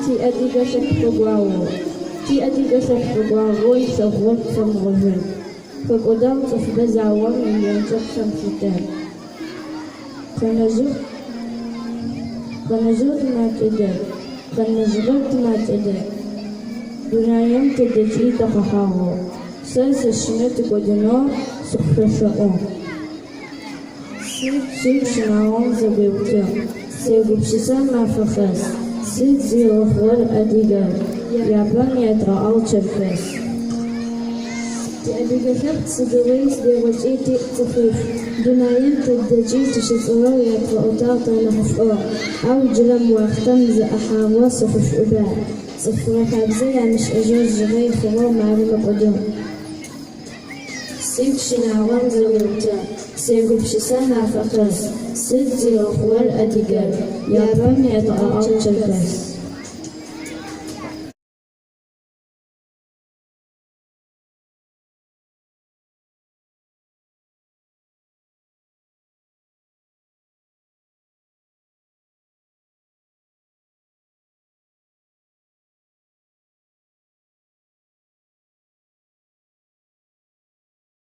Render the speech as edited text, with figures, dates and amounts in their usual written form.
Ti adigasek pagwawo isawot sa mawazin. Pag-udang sa sibazawang iyansak sa sitan. Kanazut matide. Dunayang tideji takahawo. Sa sinit kodino sukrasao. Sid shinawang zabiwta. Segupsisa mafakas. Sid zirohwar adigar. Yaban yatra'al cherkes. Adigasek sigaways dewajiti tafif. Dunayang tideji tishitsuro yatra'uta tanahufo. Aw jilam waqtan za ahawa sufuf uba. صفر خابزة مش أجوز جغي خبو معلومة قدوم سيد شناوان زغيرتا سيقب شسانا فقس سيد زيرو خوال أدقال يابان يطعال شركس